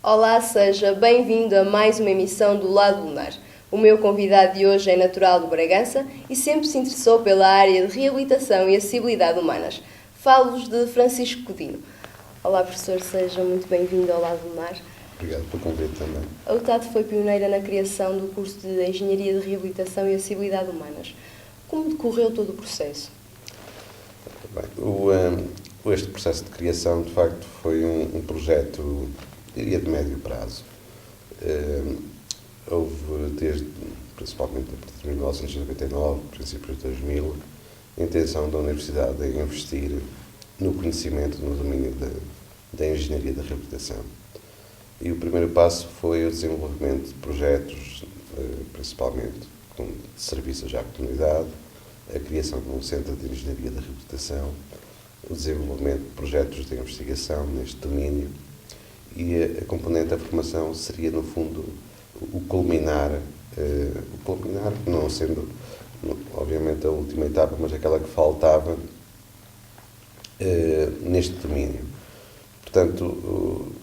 Olá, seja bem-vindo a mais uma emissão do Lado Lunar. O meu convidado de hoje é natural de Bragança e sempre se interessou pela área de reabilitação e acessibilidade humanas. Falo-vos de Francisco Codino. Olá, professor, seja muito bem-vindo ao Lado Lunar. Obrigado pelo convite também. A UTAD foi pioneira na criação do curso de Engenharia de Reabilitação e Acessibilidade Humanas. Como decorreu todo o processo? Bem, este processo de criação, de facto, foi um projeto, diria, de médio prazo. Houve, principalmente a partir de 1999, princípios de 2000, a intenção da Universidade em investir no conhecimento no domínio da engenharia da reabilitação. E o primeiro passo foi o desenvolvimento de projetos, principalmente de serviços à comunidade, a criação de um centro de engenharia da reabilitação, o desenvolvimento de projetos de investigação neste domínio e a componente da formação seria, no fundo, o culminar, não sendo, obviamente, a última etapa, mas aquela que faltava neste domínio. Portanto,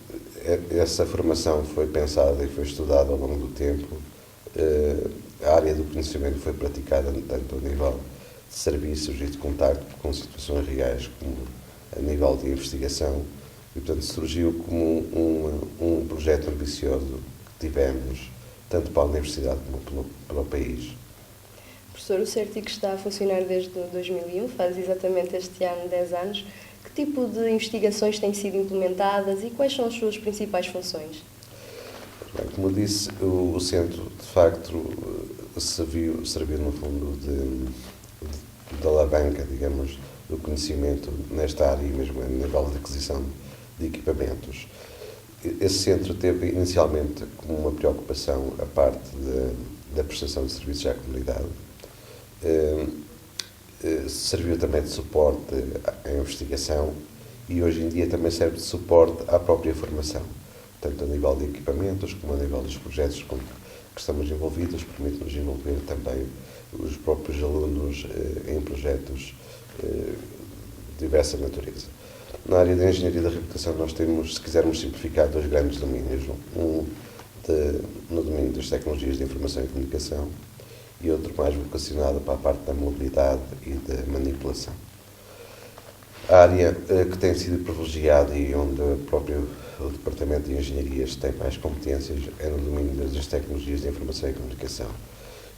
essa formação foi pensada e foi estudada ao longo do tempo. A área do conhecimento foi praticada tanto a nível de serviços e de contacto com situações reais como a nível de investigação e, portanto, surgiu como um projeto ambicioso que tivemos tanto para a Universidade como para o país. Professor, o CERTIC está a funcionar desde 2001, faz exatamente este ano 10 anos. Que tipo de investigações têm sido implementadas e quais são as suas principais funções? Bem, como eu disse, o centro, de facto, serviu no fundo de alavanca, digamos, do conhecimento nesta área e mesmo a nível de aquisição de equipamentos. Esse centro teve inicialmente como uma preocupação a parte da prestação de serviços à comunidade. Serviu também de suporte à investigação e hoje em dia também serve de suporte à própria formação, tanto a nível de equipamentos como a nível dos projetos com que estamos envolvidos, permite-nos envolver também os próprios alunos em projetos de diversa natureza. Na área da engenharia da reabilitação nós temos, se quisermos simplificar, dois grandes domínios, no domínio das tecnologias de informação e comunicação e outro mais vocacionado para a parte da mobilidade e da manipulação. A área que tem sido privilegiada e onde o Departamento de Engenharias tem mais competências é no domínio das tecnologias de informação e comunicação.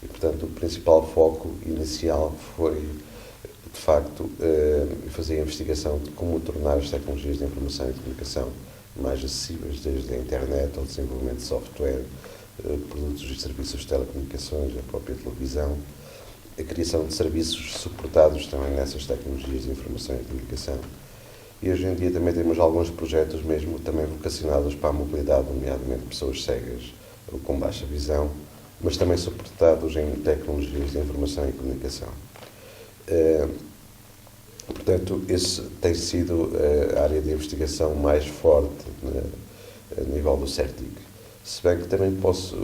E, portanto, o principal foco inicial foi, de facto, fazer a investigação de como tornar as tecnologias de informação e comunicação mais acessíveis, desde a internet ao desenvolvimento de software, produtos e serviços de telecomunicações, a própria televisão, a criação de serviços suportados também nessas tecnologias de informação e comunicação. E hoje em dia também temos alguns projetos mesmo também vocacionados para a mobilidade, nomeadamente pessoas cegas ou com baixa visão, mas também suportados em tecnologias de informação e comunicação. Portanto, esse tem sido a área de investigação mais forte a nível do CERTIC. Se bem que também posso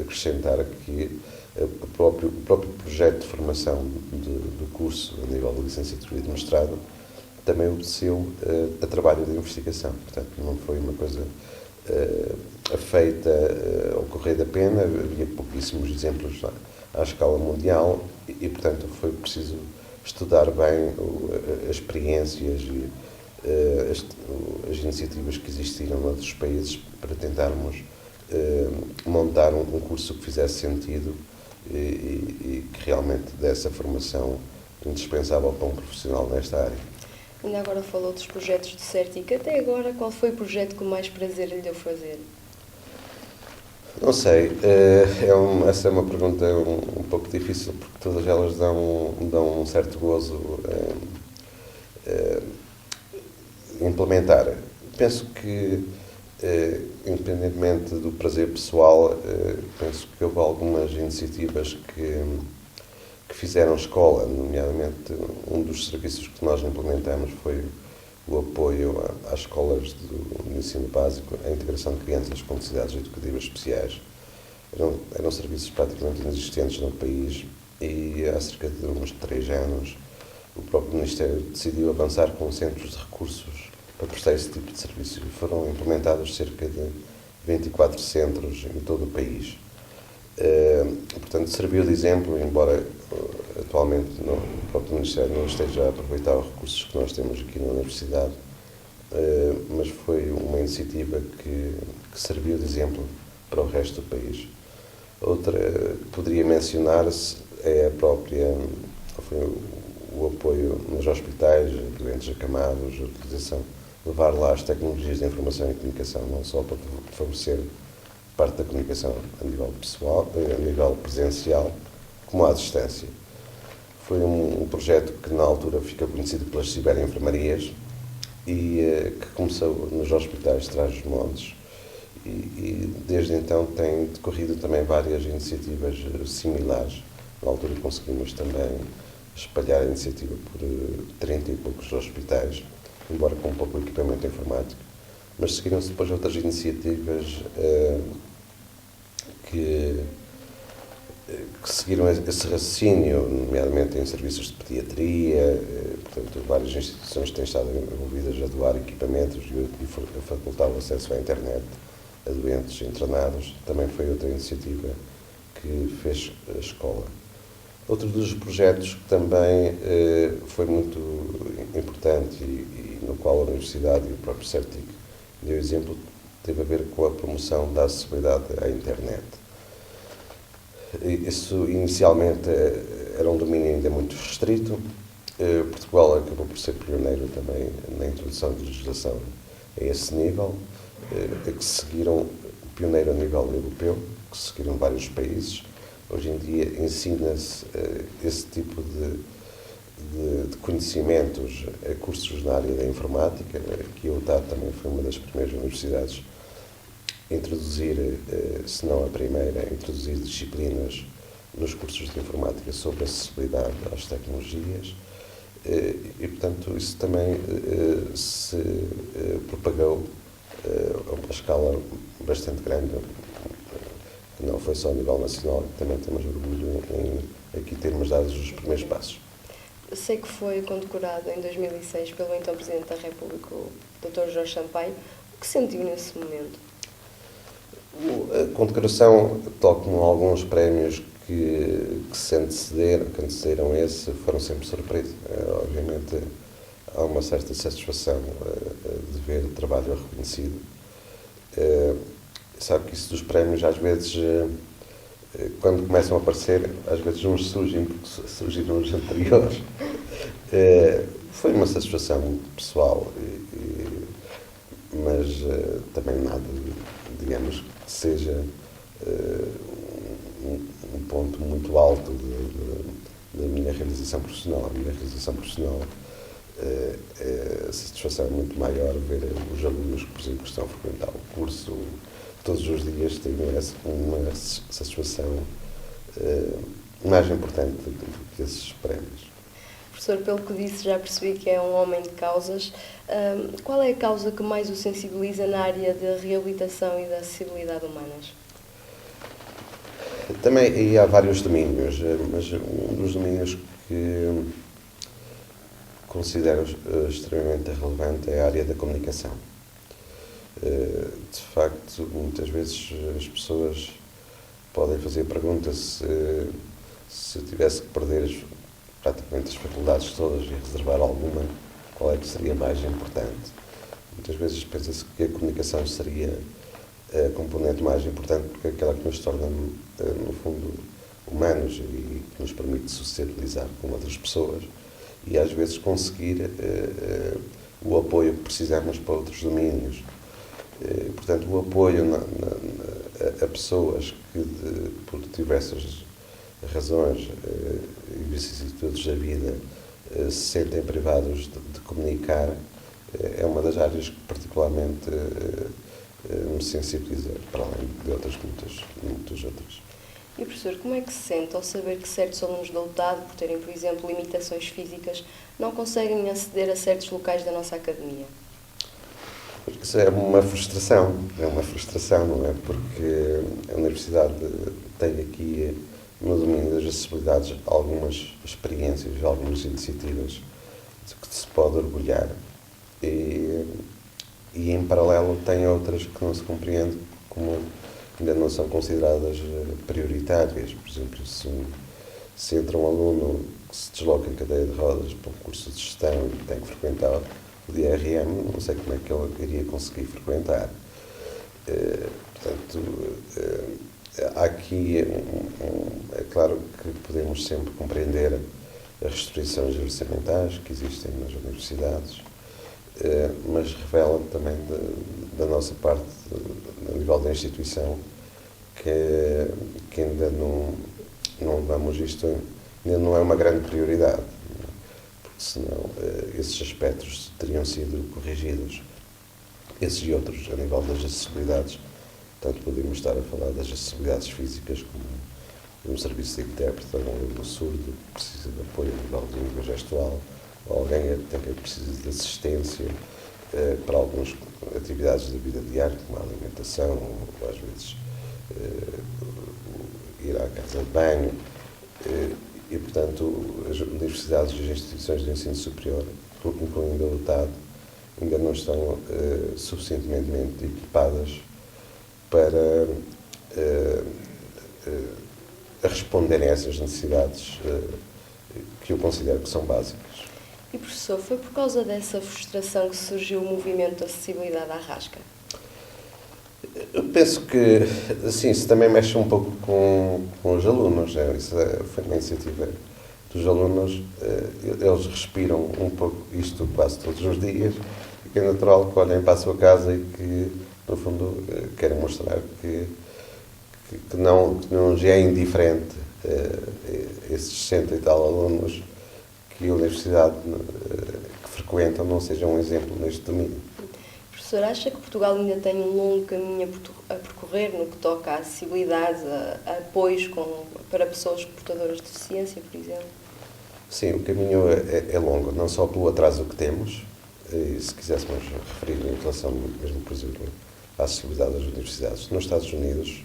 acrescentar que o próprio projeto de formação do curso, a nível de licenciatura e de mestrado, também obedeceu a trabalho de investigação. Portanto, não foi uma coisa feita ao correr da pena, havia pouquíssimos exemplos à escala mundial e, portanto, foi preciso estudar bem as experiências e as iniciativas que existiram noutros países para tentarmos montar um curso que fizesse sentido e que realmente desse a formação indispensável para um profissional nesta área. Ainda agora falou dos projetos do CERTIC. Até agora, qual foi o projeto que mais prazer lhe deu fazer? Não sei, essa é uma pergunta um pouco difícil porque todas elas dão um certo gozo implementar. Penso que, independentemente do prazer pessoal, penso que houve algumas iniciativas que fizeram escola, nomeadamente um dos serviços que nós implementamos foi o apoio às escolas do ensino básico, a integração de crianças com necessidades educativas especiais. Eram serviços praticamente inexistentes no país e há cerca de uns 3 anos o próprio Ministério decidiu avançar com centros de recursos para prestar esse tipo de serviço. Foram implementados cerca de 24 centros em todo o país. Portanto, serviu de exemplo, embora atualmente o próprio Ministério não esteja a aproveitar os recursos que nós temos aqui na Universidade, mas foi uma iniciativa que serviu de exemplo para o resto do país. Outra que poderia mencionar-se é foi o apoio nos hospitais, doentes acamados, a utilização, levar lá as tecnologias de informação e comunicação, não só para favorecer parte da comunicação a nível pessoal, a nível presencial, como à distância. Foi um projeto que na altura fica conhecido pelas ciber-enfermarias e que começou nos hospitais de Trás-os-Montes e desde então tem decorrido também várias iniciativas similares. Na altura conseguimos também espalhar a iniciativa por 30 e poucos hospitais, embora com pouco equipamento informático, mas seguiram-se depois outras iniciativas que seguiram esse raciocínio, nomeadamente em serviços de pediatria, portanto, várias instituições têm estado envolvidas a doar equipamentos e a facultar o acesso à internet a doentes internados. Também foi outra iniciativa que fez a escola. Outro dos projetos que também foi muito importante e no qual a Universidade e o próprio CERTIC deu exemplo, teve a ver com a promoção da acessibilidade à internet. Isso inicialmente era um domínio ainda muito restrito. Portugal acabou por ser pioneiro também na introdução de legislação a esse nível, que seguiram pioneiro a nível europeu, que seguiram vários países. Hoje em dia ensina-se esse tipo de conhecimentos a cursos na área da informática, que a UTAD também foi uma das primeiras universidades a introduzir, se não a primeira, a introduzir disciplinas nos cursos de informática sobre acessibilidade às tecnologias e, portanto, isso também se propagou a uma escala bastante grande. Não foi só a nível nacional, também temos orgulho em aqui termos dado os primeiros passos. Sei que foi condecorado em 2006 pelo então Presidente da República, o Dr. Jorge Sampaio. O que sentiu nesse momento? A condecoração, tal como alguns prémios que antecederam esse, foram sempre surpresa. Obviamente, há uma certa satisfação de ver o trabalho reconhecido. Sabe que isso dos prémios, às vezes, quando começam a aparecer, às vezes uns surgem porque surgiram os anteriores. Foi uma satisfação muito pessoal, mas também nada, digamos, que seja um ponto muito alto da minha realização profissional. A minha realização profissional, a satisfação é muito maior ver os alunos que, por exemplo, estão a frequentar o curso todos os dias, têm uma satisfação mais importante do que esses prémios. Professor, pelo que disse, já percebi que é um homem de causas. Qual é a causa que mais o sensibiliza na área da reabilitação e da acessibilidade humanas? Também há vários domínios, mas um dos domínios que considero extremamente relevante é a área da comunicação. De facto, muitas vezes as pessoas podem fazer perguntas se eu tivesse que perder praticamente as faculdades todas e reservar alguma, qual é que seria mais importante? Muitas vezes pensa-se que a comunicação seria a componente mais importante porque é aquela que nos torna, no fundo, humanos e que nos permite sociabilizar com outras pessoas e às vezes conseguir o apoio que precisamos para outros domínios. Portanto, o apoio a pessoas que, por diversas razões e vicissitudes da vida, se sentem privados de comunicar, é uma das áreas que particularmente me sensibiliza, para além de outras muitas outras. E, professor, como é que se sente ao saber que certos alunos da UTAD, por terem, por exemplo, limitações físicas, não conseguem aceder a certos locais da nossa academia? Isso é uma frustração, não é? Porque a Universidade tem aqui, no domínio das acessibilidades, algumas experiências, algumas iniciativas de que se pode orgulhar. E e em paralelo tem outras que não se compreende como ainda não são consideradas prioritárias. Por exemplo, se entra um aluno que se desloca em cadeira de rodas para um curso de gestão e tem que frequentar o DRM, não sei como é que ele iria conseguir frequentar. Portanto, há aqui, é claro que podemos sempre compreender as restrições orçamentais que existem nas universidades, mas revela também da nossa parte, a nível da instituição, que ainda não levamos isto, ainda não é uma grande prioridade, porque senão esses aspectos teriam sido corrigidos. Esses e outros, a nível das acessibilidades, tanto podemos estar a falar das acessibilidades físicas, como um serviço de intérprete a um aluno surdo que precisa de apoio a nível de língua gestual, ou alguém que precisa de assistência para algumas atividades da vida diária, como a alimentação, ou às vezes ir à casa de banho. E, portanto, as universidades e as instituições de ensino superior, incluindo o UTAD, ainda não estão suficientemente equipadas para responderem a essas necessidades que eu considero que são básicas. E, professor, foi por causa dessa frustração que surgiu o movimento de acessibilidade à rasca? Eu penso que, assim, isso também mexe um pouco com os alunos. Isso foi uma iniciativa dos alunos. Eles respiram um pouco isto quase todos os dias, e que é natural que olhem para a sua casa e que, no fundo, querem mostrar que não já é indiferente esses 60 e tal alunos que a universidade que frequentam não seja um exemplo neste domínio. Professor, acha que Portugal ainda tem um longo caminho a percorrer no que toca à acessibilidade, a apoios para pessoas portadoras de deficiência, por exemplo? Sim, o caminho é longo, não só pelo atraso que temos, e se quiséssemos referir em relação mesmo, por exemplo, à acessibilidade das universidades. Nos Estados Unidos,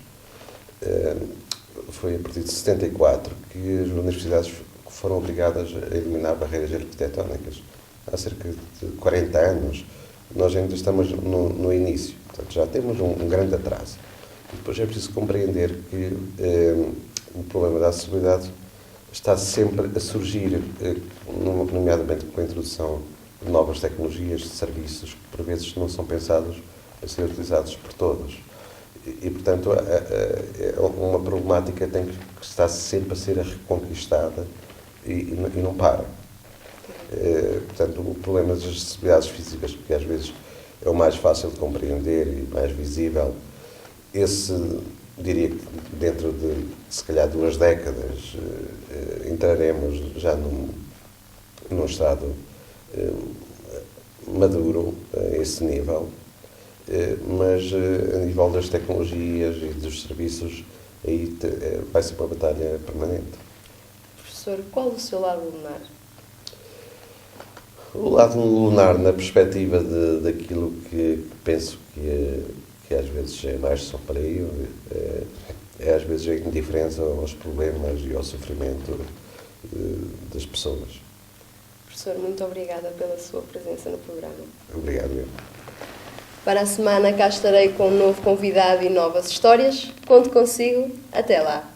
foi a partir de 74 que as universidades foram obrigadas a eliminar barreiras arquitetónicas. Há cerca de 40 anos. Nós ainda estamos no início, portanto já temos um grande atraso. E depois é preciso compreender que o problema da acessibilidade está sempre a surgir, nomeadamente com a introdução de novas tecnologias, de serviços que por vezes não são pensados a ser utilizados por todos. E portanto, é uma problemática que tem que estar sempre a ser reconquistada e não para. Portanto, o problema das acessibilidades físicas, que às vezes é o mais fácil de compreender e mais visível, esse, diria que dentro de, se calhar, 2 décadas, entraremos já num estado maduro a esse nível, mas a nível das tecnologias e dos serviços, aí vai ser uma batalha permanente. Professor, qual o seu lado lunar? O lado lunar, na perspectiva daquilo que penso que às vezes é mais só para eu, é às vezes a indiferença aos problemas e ao sofrimento das pessoas. Professor, muito obrigada pela sua presença no programa. Obrigado, eu. Para a semana cá estarei com um novo convidado e novas histórias. Conto consigo. Até lá!